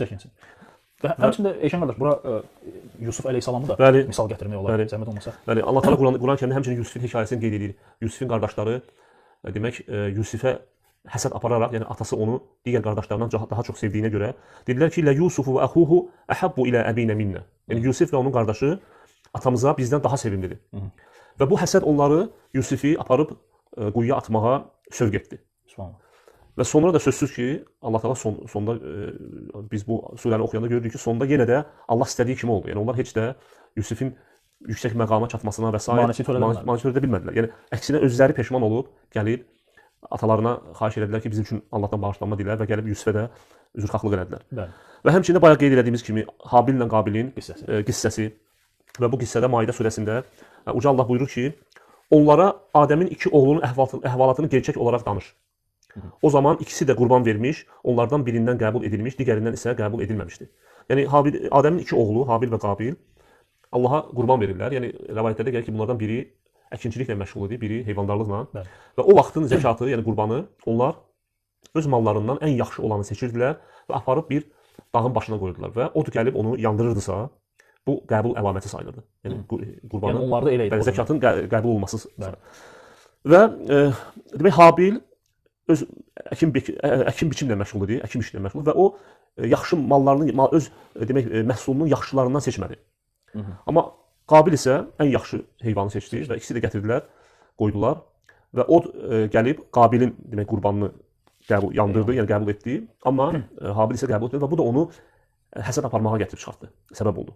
çəkinsin. Və həmçində Eşən qardaş, bura Yusuf əleyhissalamı da Bəli. misal gətirmək olar, zəhmət olmasa. Bəli, Allah Teala Quran-Kərimdə həmçinin Yusifin hekayəsini qeyd edir. Yusifin qardaşları demək Yusifə həsəd apararaq, yəni atası onu digər qardaşlarından daha çox sevdiyinə görə dedilər ki, "Lə Yusufu və əxuhu əhəbbu ilə əbinə minnə." Yəni Yusif və onun qardaşı atamıza bizdən daha sevimlidir. Və bu həsəd onları Yusifi aparıb quyuya atmağa sövq etdi. Subhanallah. Və sonra da sözsüz ki, Allah Teala sonda biz bu surəni oxuyanda görürük ki, sonda yenə də Allah istədiyi kimi oldu. Yəni onlar heç də Yusifin yüksək məqama çatmasına və s. Maneçi törədə bilmədilər. Yəni əksinə özləri peşman olub, gəlib atalarına xahiş etdilər ki, bizim üçün Allahdan bağışlanma dillər və gəlib Yusifə də üzrxahlıq elədilər. Bəli. Və həmçinin bayaq qeyd etdiyimiz kimi Habil ilə Qabilin Qissəsi. qissəsi və bu qissədə Maidə surəsində Uca Allah buyurur ki, onlara Adəmin iki oğlunun əhvalatını gerçək olaraq danış. O zaman ikisi də qurban vermiş, onlardan birindən qəbul edilmiş, digərindən isə qəbul edilməmişdi. Yəni Adəmin iki oğlu, Habil və Qabil Allaha qurban verirlər. Yəni rəvayətlərdə gəlir ki, bunlardan biri əkinçiliklə məşğul idi, biri heyvandarlıqla. Bəli. Və o vaxtın zəkatı, yəni qurbanı onlar öz mallarından ən yaxşı olanı seçirdilər və aparıb bir dağın başına qoyurdular və o gəlib onu yandırırdısa, bu qəbul əlaməti sayılırdı. Yəni qurbanın, Yəni onlarda elə idi. bəli, zəkatın qəbul olması. Və demək Habil öz əkin biçimlə məşğul idi, əkin işlə məşğul və o yaxşı mallarını, öz demək məhsulunun yaxşılarından seçmədi. Amma Qabil isə ən yaxşı heyvanı seçdi və ikisi də gətirdilər, qoydular və o gəlib Qabilin demək qurbanını yandırdı, yəni qəbul etdi. Amma Habil isə qəbul etmədi və bu da onu həsəd aparmağa gətirib çıxartdı, səbəb oldu.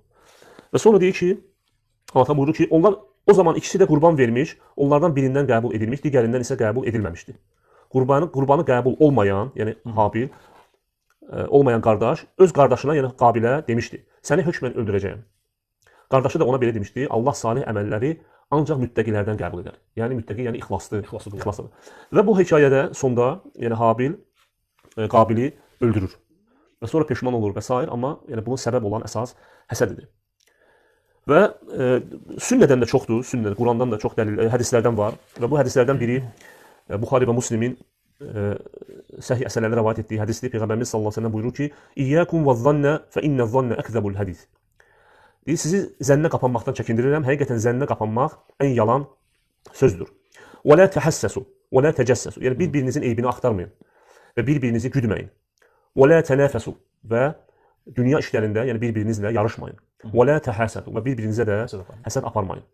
Və sonra deyir ki, Allah buyurur ki, onlar o zaman ikisi də qurban vermiş, onlardan birindən qəbul edilmiş, digərindən isə qəbul edilməmişdi. Qurbanı qəbul olmayan, yəni Habil olmayan qardaş öz qardaşına, yəni Qabilə demişdi: "Səni hökmən öldürəcəyəm." Qardaşı da ona belə demişdi: "Allah salih əməlləri ancaq müttəqilərdən qəbul edər." Yəni müttəqi, yəni ixlaslıdır. Və bu hekayədə sonda, yəni Habil Qabili öldürür. Və sonra peşman olur və s. amma yəni bunun səbəb olan əsas həsəd idi. Və sünnədən də çoxdur, Qurandan da çox dəlil, hədislərdən var və bu hədislərdən biri Buxari və Müslimin səhih əsərlərdə rivayet etdiyi hədisdir. Peyğəmbərimiz sallallahu əleyhi və səlləm buyurur ki: "İyyəkum vəz-zanna fe innez-zanna akzabul hadis." Deyir, sizi zənnə qapanmaqdan çəkindirirəm. Həqiqətən zənnə qapanmaq ən yalan sözdür. "Və la tahassasu və la tajassasu." Yəni bir-birinizin eybini axtarmayın və bir-birinizi güdməyin. "Və la tanafasu" və dünya işlərində, yəni bir-birinizlə yarışmayın. "Və la tahasadu" və bir-birinizə də həsəd aparmayın.